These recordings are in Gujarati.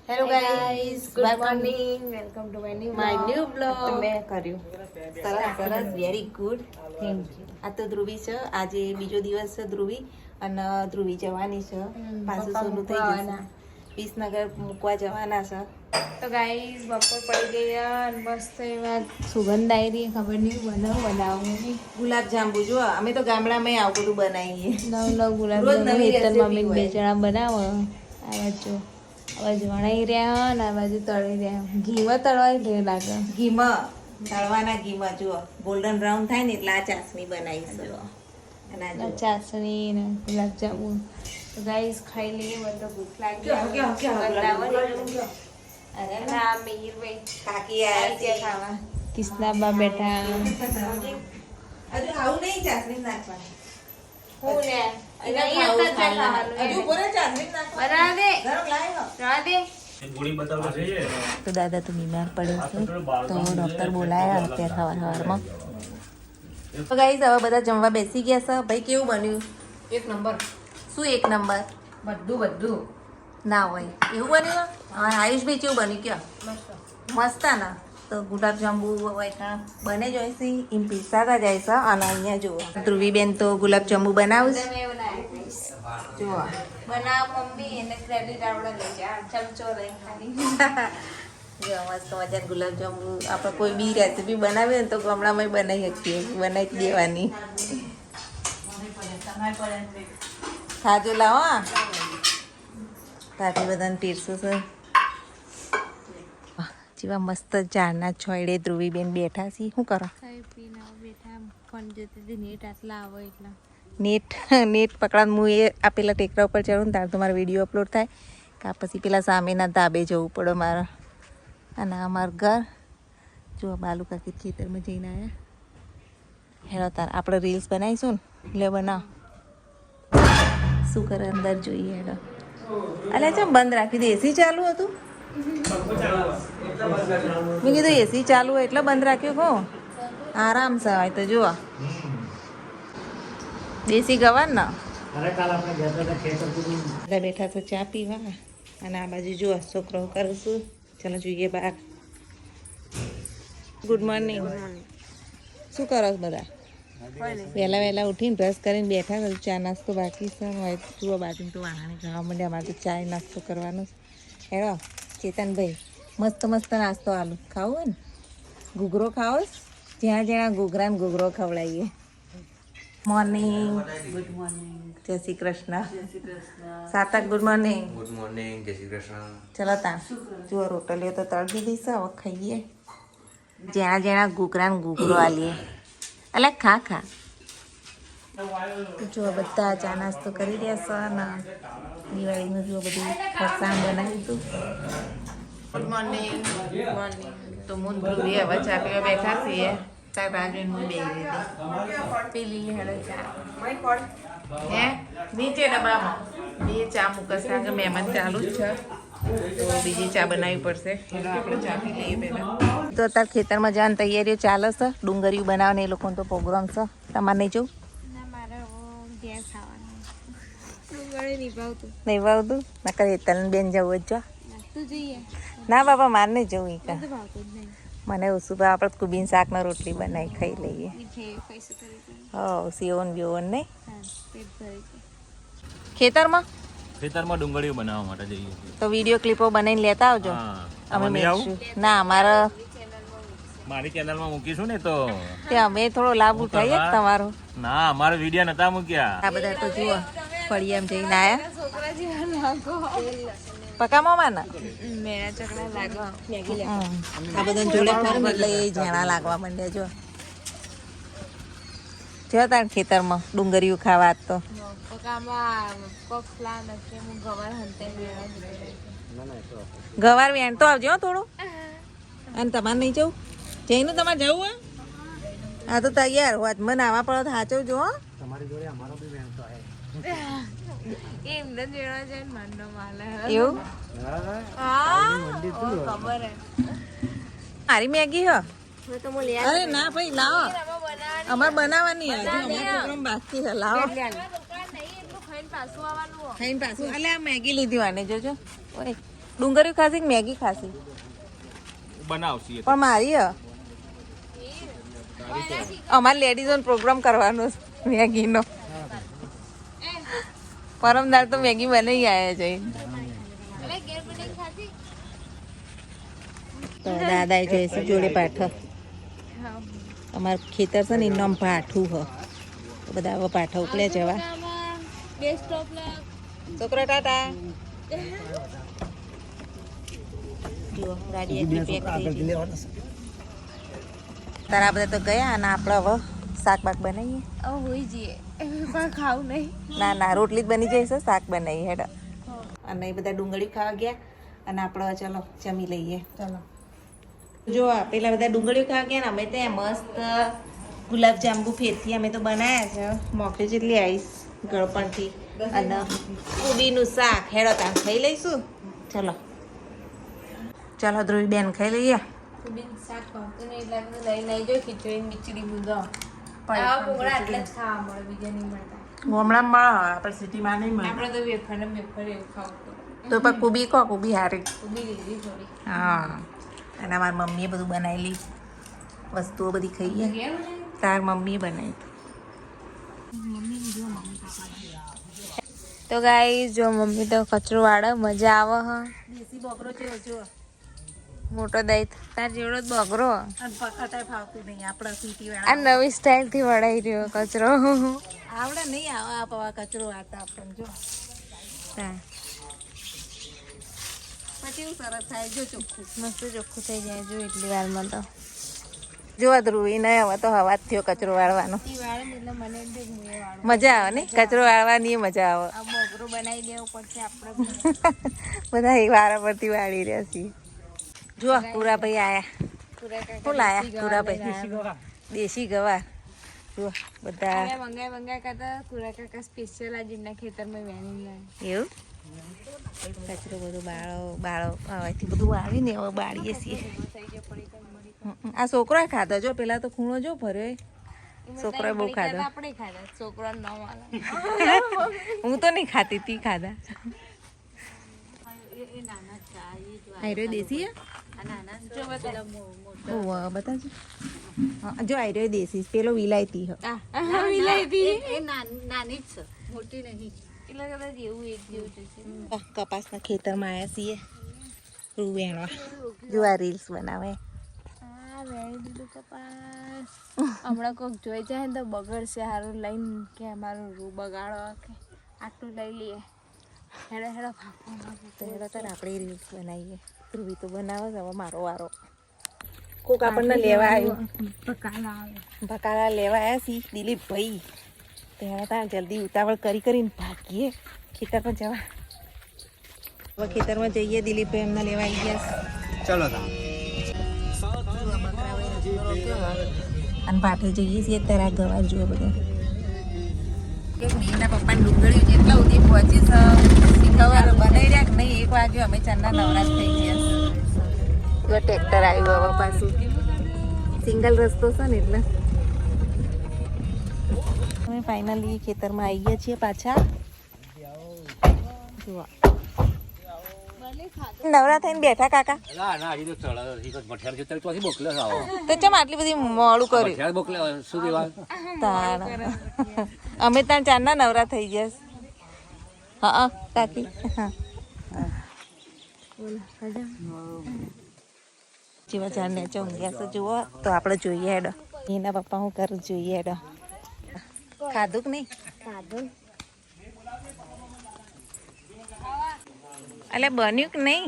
Hello guys, good welcome morning, welcome to my new blog. મેં કર્યું. સરસ વેરી ગુડ. Thank you. આ તો ધ્રુવી છે. આજે બીજો દિવસ છે ધ્રુવી, અને ધ્રુવી જવાની છે. પાછું પપ્પા સોનું થઈ મૂકવા જશે. આવવાના. વિસનગર મૂકવા જવાના છે. તો ગાઈસ બપોર પડી ગયા અને મસ્ત એવા સુગંધ આવી રહી. ખબર નહીં બનાવું નહીં. ગુલાબ જાંબુ જો અમે તો ગામડામાં આવું બધું બનાવીએ. નવ ગુલાબ રોજ જાંબુ નવી હેતર recipe મમ્મી બે હોય. જણા બનાવો. આ બાજુ વણાઈ રહ્યા અને આ બાજુ તળી રહ્યા. ઘીમાં તળવાય ઢેર લાગે. ઘીમાં તળવાના ઘીમાં જો ગોલ્ડન બ્રાઉન થાય ને એટલે આ ચાસણી બનાવીશું. અને આ જો ચાસણી ને ગુલાબ જાંબુ. તો ગાઈસ ખાઈ લઈએ. મને તો ભૂખ લાગી. સુગંધ આવે ને. અરે અને આ મિહિરભાઈ કાકી આવી ગયા આયા ખાવા. કિસ્નાબા બેઠા. હજુ આવું નહીં ચાસણી નાખવાની. હું ને એને અહીંયા ખાવું હતા જ ખાવાનું. હજુ બોલે ચાસણી નાખવાની. બના દે. ગરમ લાવ્યો. જવા દે. તો દાદા તો બીમાર પડ્યો છે, તો ડોક્ટર બોલાયા અત્યારે સવારમાં. તો ગાઈસ હવે બધા જમવા બેસી ગયા છે. ભાઈ કેવું બન્યું? એક નંબર. શું એક નંબર? બધું ના હોય એવું બન્યું. હા આયુષભાઈ કેવું બન્યું કયો? મસ્ત ના. તો ગુલાબ જાંબુ બને જ હોય છે, એમ પીસાતા જાય છે. અને અહીંયા જુઓ ધ્રુવીબેન તો ગુલાબ જાંબુ બનાવું છે. તમે એવું ના કહીશ. જુઓ બનાવ મમ્મી એને ક્રેડિટ આવડે લઈ જા. ચમચો લઈ ખાલી. જો મસ્ત મજા ગુલાબ જાંબુ આપણે કોઈ બી રેસીપી બનાવીએ ને તો ગામડામાં બનાવી શકીએ, બનાવી જ દેવાની. ખાજો લાવો તાથી બધાને પીરસું છે. જેવા મસ્ત ઝાડના છોડે ધ્રુવીબેન બેઠા છે. શું કરો? ખાઈ પીને બેઠા ફોન જોતી હતી. નેટ આટલા આવો એટલા. નેટ પકડા હું એ આ પેલા ટેકરા ઉપર ચડું ને ત્યારે તો મારો વિડીયો અપલોડ થાય. કાં પછી પેલા સામેના ધાબે જવું પડે મારે. અને અમારું ઘર જો બાલુ કાકી ખેતરમાં જઈને આવ્યા. હેલો તાર આપણે રીલ્સ બનાવીશું ને લે બનાવ. શું કરે અંદર જોઈએ હેડો. અલ્યા ચમ બંધ રાખી દે? એસી ચાલુ હતું. મેં કીધું એસી ચાલુ હોય એટલે બંધ રાખ્યું કહું. આરામ છે હોય તો જુઓ દેશી ગવાર ને બધા બેઠા તો ચા પીવા. અને આ બાજુ જુઓ છોકરો કરશું. ચાલો જોઈએ બહાર. Good morning. શું કરો છો બધા? વહેલા ઉઠીને બ્રશ કરીને બેઠા. બધું ચા નાસ્તો બાકી છે. હોય જુઓ બાજુ તો વાહણે ખાવા માંડે. અમારે તો ચા નાસ્તો કરવાનો છે. હેડો ચેતનભાઈ મસ્ત નાસ્તો આલુ ખાવું હોય ને. ઘૂઘરો ખાવો જ્યાં જ્યાં ઘૂઘરા ને ઘૂઘરો ખવડાવીએ. મોર્નિંગ. Good morning. જય શ્રી કૃષ્ણ. જય શ્રી કૃષ્ણ. સાતક ગુડ મોર્નિંગ. ગુડ મોર્નિંગ, જય શ્રી કૃષ્ણ. ચલો તા જુઓ રોટલીઓ તો તળી દીધી છે. હવે ખાઈએ. જ્યાં ઘૂઘરા ને ઘૂઘરો આલીએ. અલે ખા. તો જો બધા ચા નાસ્તો કરી રહ્યા છે. ને દિવાળીનું જો બધું ફરસાણ બનાવ્યું હતું. Good morning. તો હું ધ્રુવી હવે ચા પીવા બેઠા છીએ. તાર બાજુ હું બે પેલી હેડો ચા હે નીચે ડબ્બામાં બે ચા મૂકશે. કારણ કે મહેમાન ચાલુ જ છે, તો બીજી ચા બનાવવી પડશે. એટલે આપણે ચા પી લઈએ પહેલાં. તો અત્યારે ખેતરમાં જવાની તૈયારીઓ ચાલે છે. ડુંગળીઓ બનાવવાને એ લોકોનો તો પ્રોગ્રામ છે. તમારે નહીં જવું? ના મારે ઘેર ખાવાનું. ડુંગળી નહીં ભાવતું. નહીં ભાવતું? નકર હેતલ બેન જવું જ જો. તું જઈએ. ના બાપા મારે નહીં જવું. ઈ તો ભાવતું જ નહીં. મને ઓછું ભાવ. આપણે કુબીન શાકને રોટલી બનાવી ખાઈ લઈએ. કઈશું કરી દઉં. હો સીઓન બીઓન નહીં. હા પેટ ભરી છે. ખેતરમાં ડુંગળીઓ બનાવવા માટે જઈએ છીએ. તો વિડીયો ક્લિપો બનાવીને લેતા આવજો. હા. અમે તમે નહીં આવું? મેળશું. ના અમારે મારી ચેનલમાં મૂકીશું ને તો. તે અમે થોડો લાભ ઉઠાવીએ જ તમારો. ના, અમારા વિડીયો નતા મૂક્યા. આ બધા તો જુઓ ફળિયામ જઈને આયા. છોકરા જેવા લાગો. પકામાં ને મેરા ચકડા લાગો. મેગી લે. આ બધા જોડે ફરે ને એટલે એ ઝાણા લાગવા માંડ્યા. જો તાર ખેતરમાં ડુંગળીઓ ખાવા આજ તો. પકામાં પગલા નથી. હું ગવાર હંતે મેળા ગવાર વેણ તો આવજો હો થોડું. અને તમારે નહીં જવું? જઈને તમારે જવું હોય? હા તો તૈયાર હોત મને આવા પડો સાચવજો હો. એમને મેળા જાય માંડો માલે. એવું ખબર હે. મારી મેગી હો. તો હું લે. અરે ના ભાઈ લાવો. અમારે બનાવવાની હજુ અમારા પ્રોગ્રામ બાકી છે. લાવો ખાઈને પાછું આવવાનું. ખાઈને પાછું. અલે આ મેગી લીધી વાને જોજો. ઓય ડુંગળી ખાસી કે મેગી ખાસી? બનાવશી પણ મારી અમારે લેડીઝોનો પ્રોગ્રામ કરવાનો છે મેગીનો. પરમદાર તો મેગી બનાવી આવ્યા છે. તો દાદાએ જોઈશું જોડે પાઠ. અમારું ખેતર છે ને એનું પાઠું હ. તો બધા હવે પાઠા ઉકળે જવા. છોકરા ટાટા. જુઓ ગાડી આખી પેક થઈ ગઈ. તારા બધા તો ગયા અને આપણે હવે શાક બાક બનાવીએ. હોઈ જઈએ પણ ખાવું નહીં. ના ના રોટલી જ બની જઈશે, શાક બનાવીએ હેડ. અને એ બધા ડુંગળી ખાવા ગયા અને આપણે ચલો જમી લઈએ. ચલો જો પેલા બધા ડુંગળીઓ ખાવા ગયા ને અમે ત્યાં મસ્ત ગુલાબ જાંબુ ફેરથી અમે તો બનાવ્યા છે. મોકલી જેટલી આવીશ ગળપણથી અને કોબીનું શાક હેડો તાણ ખાઈ લઈશું. ચલો ચલો ધ્રુવી બેન ખાઈ લઈએ. શાક ભાવતું નહીં એટલે બધું લઈ લઈ જો ખીચડી મીચડી બધો આવા પોગળા એટલે જ ખાવા મળે, બીજા નહીં મળતા. હમણાં મળે આપણે સિટીમાં નહીં મળે. આપણે તો વેફર ને વેફર એવું ખાવું તો પણ કોબી કહો કોબી હારી. ઉભી લીધી થોડી. હા અને મારી મમ્મીએ બધું બનાવેલી વસ્તુઓ બધી ખાઈએ. તાર મમ્મીએ બનાવી. તો ગાઈ જો મમ્મી તો કચરો વાળે મજા આવે હ. દેશી બકરો છે જો મોટો દઈ તાર જેવડો જ બગરો. અને પકડતા ફાવતું નહીં આપણા સિટી આ વાળા. નવી સ્ટાઇલ થી વળાઈ રહ્યો કચરો. આવડે નહીં આવે આ પવા કચરો વાળતા આપણને જો. હા, પછી એવું સરસ થાય જો ચોખ્ખું. મસ્ત ચોખ્ખું થઈ જાય જો એટલી વારમાં તો. જો ધ્રુવી નહીં હવે તો હવા જ થયો કચરો વાળવાનો. ઈ વાળે ને એટલે મને એમ થાય કે હું એ વાળું. મજા આવે ને કચરો વાળવાની મજા આવે. આ બગરો બનાવી દેવો પડશે આપણે. બધા એક વારા પરથી વાળી રહ્યા છીએ. જો પૂરાભાઈ આયા. શું લાયા પૂરાભાઈ? દેશી ગવાર. જો બધા મંગાઈ કરતા કુરા કાકા સ્પેશિયલ આજે એમના ખેતરમાં વેણી લાવે. એવું કચરો બધું બાળો હવેથી બધું વાળીને હવે બાળીએ છીએ. આ છોકરોએ ખાધો જો પેલા તો ખૂણો જો ભર્યો. છોકરોએ બહુ ખાધો. આપણે ખાધા છોકરા ન વાળા. હું તો નહીં ખાતી તી ખાધા. આયરો દેશી બતાજો. જો આયરો દેશી પેલો વિલાયતી હ. નાની જ છે, મોટી નહીં. એટલે કદાચ એવું એક જેવું છે. કપાસના ખેતરમાં આવ્યા છીએ રૂ વેણવા. જો આ રીલ્સ બનાવે. હા વેણી દીધું કપાસ. હમણાં કોઈક જોઈ જાય ને તો બગડશે હારું લઈને કે અમારું રૂ બગાડો કે આટલું લઈ લઈએ. હેડો હેડો તો હેડો તાર આપણે રીલ્સ બનાવીએ. ધ્રુવી તો બનાવે છે હવે મારો વારો. કોક આપણને લેવા આવ્યું. બકાલા લેવા આવ્યા છીએ દિલીપભાઈ. તો હેડો તાર જલ્દી ઉતાવળ કરીને ભાગીએ ખેતરમાં જવા. હવે ખેતરમાં જઈએ. દિલીપભાઈ એમને લેવા આવી ગયા. ચલો અને પાઠે જઈએ છીએ ત્યારે આ ગવાર જુઓ બધા. એના પપ્પાને ડુંગળી જેટલા સુધી પહોંચી શીખવવાનો બનાવી રહ્યા કે નહીં. 1 વાગ્યો અમે ચારના નવરાશ થઈ ગયા. જો ટ્રેક્ટર આવ્યું હવે પાછું. સિંગલ રસ્તો છે ને એટલે અમે ફાઇનલી ખેતરમાં આવી ગયા છીએ પાછા. જુઓ નવરા થઈને બેઠા કાકા. તો ચમ આટલી બધી મોડું કર્યું. અમે ત્યાં ચારના નવરા થઈ ગયા. હા કાકી. જેવા ચાર ને ઊંઘ્યા છે જુઓ. તો આપણે જોઈએ હેડો. એના પપ્પા હું કરું જોઈએ હેડો. ખાધું કે નહીં? ખાધું. એટલે બન્યું કે નહીં?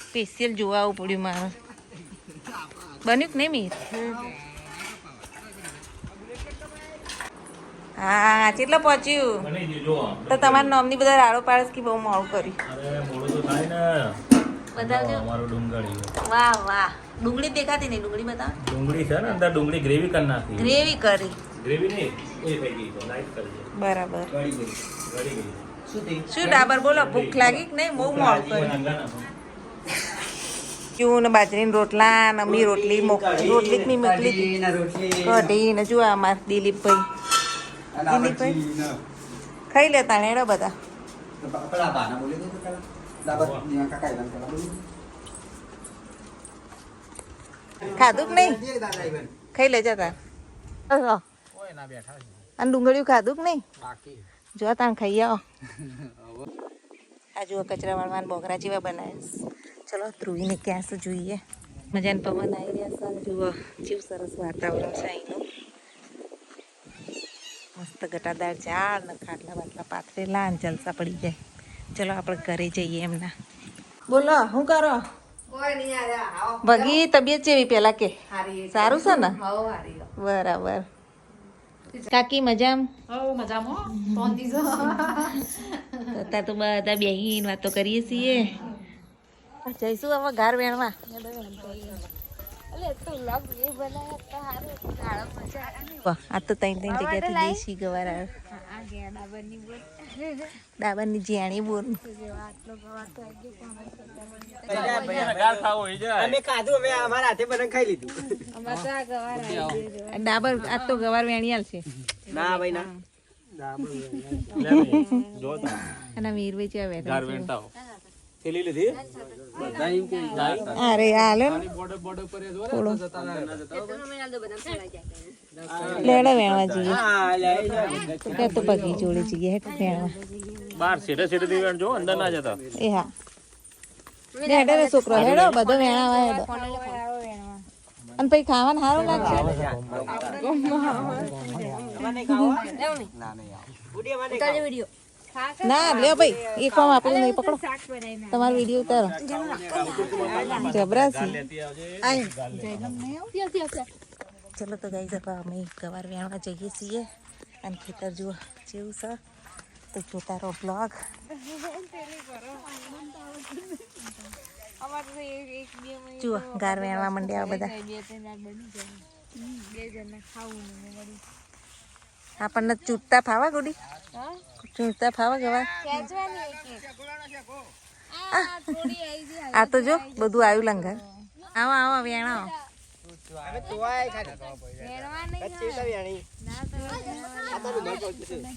સ્પેશિયલ જોવા આવવું પડ્યું મારે. બન્યું કે નહીં મીર? હા કેટલો પહોંચ્યું? તો તમારા નામની બધા રાડો પાડસ કે બહુ મોડું કર્યું. બતાવજો. વાહ વાહ. ડુંગળી દેખાતી નહીં. ડુંગળી બતાવો. ડુંગળી છે ને અંદર ડુંગળી ગ્રેવી કરી નાખી. ગ્રેવી કરી. ગ્રેવી નહીં એ થઈ ગઈ તો લાઈટ કરી બરાબર. ગળી ગઈ. શું ડાબર બોલો? ભૂખ લાગી કે નહીં? બહુ મોડું કર્યું. ચૂ ને બાજરીની રોટલા ને અમી રોટલી રોટલી જ મેં મોકલી કઢી ને જો અમાર દિલીપભાઈ ખાઈ લેતા હેડો બધા. ખાધું કે નહીં ખાઈ લેજે તાર અને ડુંગળીયું ખાધું કે નહીં જો તાણ ખાઈ આવો આ જુઓ કચરા વાળવાના બોગરા જેવા બનાવ્યા ચલો ધ્રુવીને ક્યાં શું જોઈએ મજાને પવન આવી રહ્યા છે જુઓ જેવું સરસ વાતાવરણ છે અહીંનું મસ્ત ગટાદાર ઝાડ ને ખાટલા બાટલા પાથરેલા ને જલસા પડી જાય ચલો આપણે ઘરે જઈએ એમના બોલો શું કરો ભગી તબિયત જેવી પેલા કે સારું છે ને બરાબર કાકી મજામાં તો બધા બેહીને વાતો કરીએ છીએ જઈશું હવે ઘર વેણવા આ તો ત્રણ જગ્યાથી દેશી ગવાર ડાબરની જીયાણી બોલ ડાબર આ તો ગવાર વેણી છે ના ભાઈ ના અને વીર વેચી આવે અરે હાલો લેડે વેણવા જઈએ તો પગી જોડે જઈએ હેઠ વેણવા બાર સીધે સીધે દીવાન જો અંદર ના જતા એ હા હેડે રે છોકરો હેડો બધો વેણાવા હેડો અને પછી ખાવાનું સારું લાગશે ના લ્યો ભાઈ એ કામ આપણે નહીં પકડો તમારો વિડીયો ઉતારો જબરાસી ચલો તો ગાઈ જવા અમે ગવાર વેણવા જઈએ છીએ અને ખેતર જુઓ જેવું છે તો જોતા રહો બ્લોગ જુઓ ગાર વેણવા માંડ્યા બધા આપણને ચૂંટતા ફાવા ગોડી ચૂંટતા ફાવા ગવાર આ તો જો બધું આવ્યું લંગર આવો આવો વેણાવો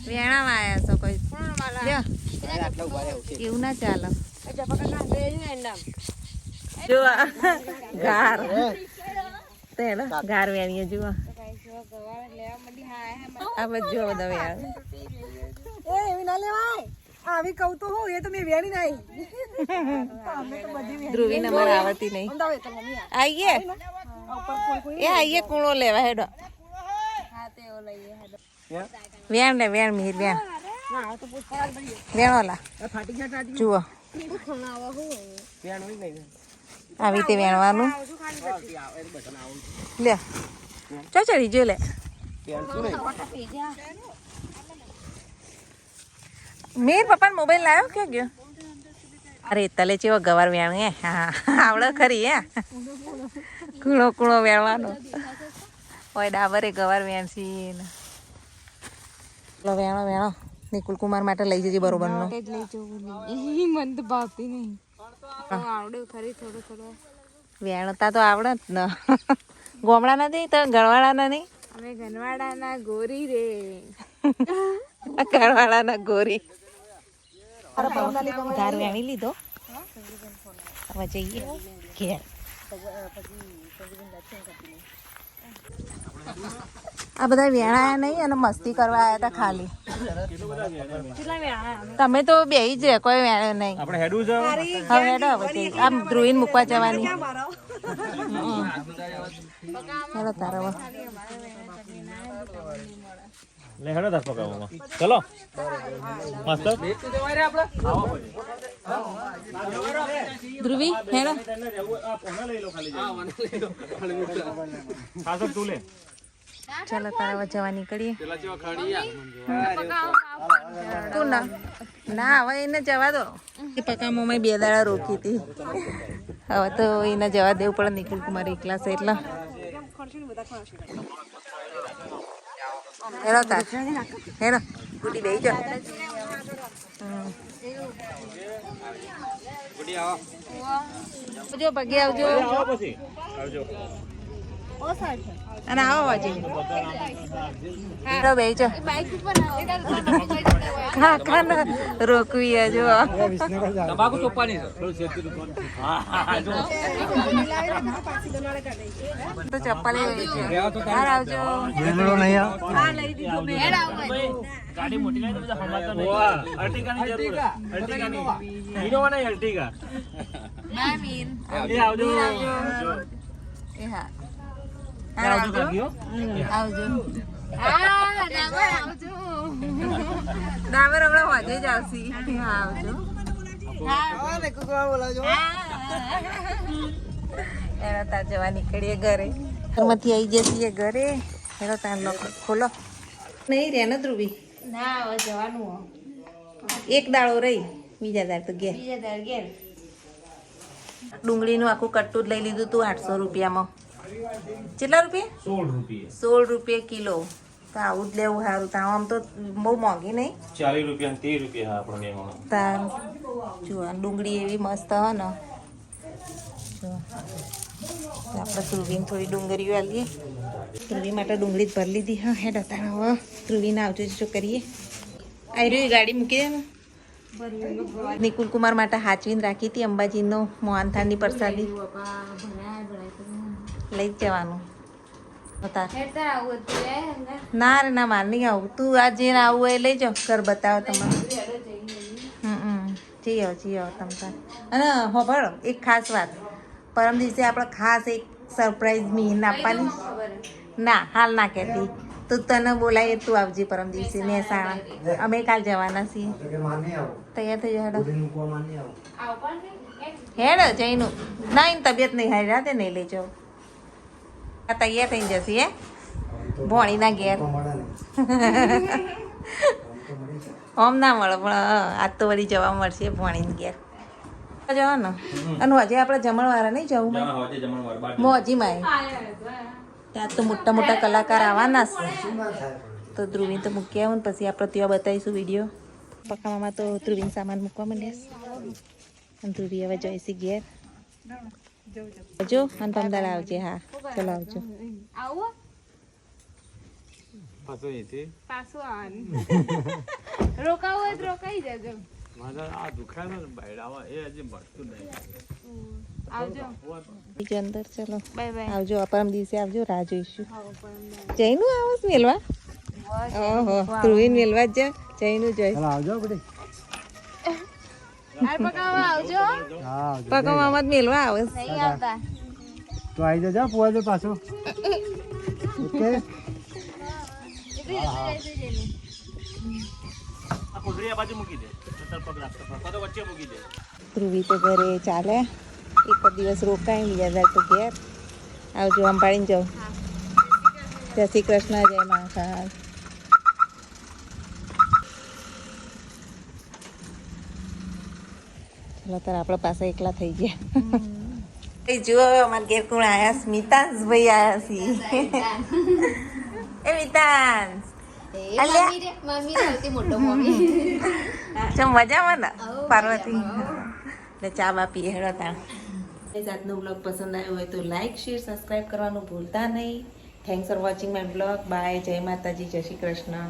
વેણાવા આવ્યા છો કોઈ એવું ના ચાલો જો ગાર તેનો ગાર વેણીએ જુઓ આ બધું બધા વેણ ધ્રુવી નંબર આવતી નહીં આઈએ એ આઈએ કૂણો લેવા હેડો વેણ ને વેણ મીર વેણ વેણોલા જુઓ આવી રીતે વેણવાનું લે ચો ચડી જો લે મીર પપ્પા મોબાઈલ લાવ્યો કે ગયો અરે તલે ચેવો ગવાર વેણ હે હા આવડે ખરી હે કૂણો કૂણો વેણવાનો હોય ડાબરે ગવાર વેણસી વેણો વેણો નિકુલ કુમાર માટે લઈ જજે બરોબર નો મને તો ભાવતી નહીં આવડે ખરી થોડું થોડું વેણતા તો આવડે જ ને ગોમડા નથી તો ગણવાળા નહીં અમે ગનવાડાના ગોરી રે ગણવાળાના ગોરી ગાર વેણી લીધો હવે જઈએ ઘેર આ બધા વેણાયા નહીં અને મસ્તી કરવા આવ્યા હતા ખાલી તમે તો બેહી જ કોઈ વેણ્યો નહીં આપણે હેડું છે હવે હેડો હવે આમ ધ્રુવીને મૂકવા જવાની હેડો તારો લે હેડો દસ પકાવવામાં ચલો માસ્તર ધ્રુવી હેડો ખાસ તું લે ચાલો તારા જવા નીકળીએ તું ના હવે એને જવા દો એ પકામાં બે દાડા રોકી હતી હવે તો એને જવા દેવું પડે નિકુલ કુમાર એકલા છે એટલે હેડો તાર હેડો ગુડી બેહી જા આવજો પગે આવજો પછી આવજો અને આવો હજી બેજો બાઈક ઉપર હા કાના રોકવી હે જો તમાકુ ચોપ્પાની તો ચપ્પલ બહાર આવજો ગાડી મોટી લાવી તો બધા હમાતા નહીં અર્ટિગાની જરૂર અર્ટિગાની હીરો નહીં અર્ટિગા મામીન એ આવજો એ હા આવજો કાકીઓ આવજો આવજો ડાબર હમણાં વાજે જ આવશી હા આવજો એનો તાર જવા નીકળીએ ઘરે ઘરમાંથી આવી જઈએ ઘરે એનો તાર લોકો ખોલો નહીં રે ને ધ્રુવી ના હવે જવાનું એક દાડો રહી બીજા દાડ તો ઘેર બીજા દાડ ઘેર ડુંગળીનું આખું કટ્ટું જ લઈ લીધું તું 800 રૂપિયામાં કેટલા રૂપિયા 16 રૂપિયા 16 રૂપિયા કિલો તો આવું જ લેવું સારું તા આમ તો બહુ મોંઘી નહીં 40 રૂપિયા 30 રૂપિયા આપણને એમાં તાર જો આ ડુંગળી એવી મસ્ત હો ને જો તો આપણે ધ્રુવીને થોડી ડુંગળીઓ આલીએ ધ્રુવી માટે ડુંગળી જ ભરી લીધી હા હેડ તાર હવે ધ્રુવીને આવજો જો કરીએ આવી રહ્યું ગાડી મૂકી દે ને નિકુલ કુમાર માટે હાચવીને રાખી હતી અંબાજીનો મોહનથાળની પ્રસાદી લઈ જ જવાનું તાર ના રે ના માર નહીં આવું તું આ જે આવું હોય એ લઈ જાઓ ઘર બતાવો તમારે જી આવો તમ તાર અને હોભળો એક ખાસ વાત પરમ દિવસે આપણે ખાસ એક સરપ્રાઈઝ મીન આપવાની ના હાલ ના કહેતી તું તને બોલાય તું આવજે પરમ દિવસે મહેસાણા અમે કાલ જવાના છીએ તૈયાર થઈ જાવ હેડ જઈનું ના એની તબિયત નહીં હારી રાતે નહીં લઈ જાઉં તૈયાર થઈ જશે હે ભોણીના ઘેર આમ ના મળે પણ આજ તો વળી જવા મળશે ભોણીને ઘેર જવા ને અને હજે આપણે જમણવાળા નહીં જવું મોજીમાં ત્યાં તો મોટા મોટા કલાકાર આવવાના છે તો ધ્રુવી તો મૂકી આવું ને પછી આપણે ત્યાં બતાવીશું વિડીયો પકાવામાં તો ધ્રુવીને સામાન મૂકવા માંડીશ અને ધ્રુવી હવે જઈશી ઘેર જો અને પમદાર આવજે હા ચલો આવજો આવો પાછો એથી પાછું આવવાનું રોકાવું હોય તો રોકાઈ જજો મારા આ દુખાય ને બૈરાવા એ હજી મળતું નહીં આવજો બીજો અંદર ચલો બાય બાય આવજો પરમ દિવસે આવજો રાહ જોઈશું જઈનું આવસ મેલવા ઓહો ધ્રુવીને મેલવા જ જા જઈનું જોઈ આવજો બધી આ પકાવવા આવજો પકાવવામાં જ મેલવા આવસ નહીં આવતા તો આવી જજો પોવાજો પાછો ઓકે આ કોથળી આ બાજુ મૂકી દે તાર પગ રાખતો પગ વચ્ચે મૂકી દે ધ્રુવી તો ઘરે ચાલે એક દિવસ રોકાય બીજા દાડ તો ઘેર આવજો આમ પાડીને જાઉં જય શ્રી કૃષ્ણ જય મહાકાળ ચલો તાર આપણા પાસે એકલા થઈ ગયા જુઓ અમારા ઘેર કોણ આયા સ્મિતાંશ ભાઈ આયા છી એ મિતાંશ મજામાં ને પાર્વતી એટલે ચા બા પીએ હેડો તાણ આજનો બ્લોગ પસંદ આવ્યો હોય તો લાઈક શેર સબસ્ક્રાઈબ કરવાનું ભૂલતા નહીં thanks for watching my blog bye જય માતાજી જય શ્રી કૃષ્ણ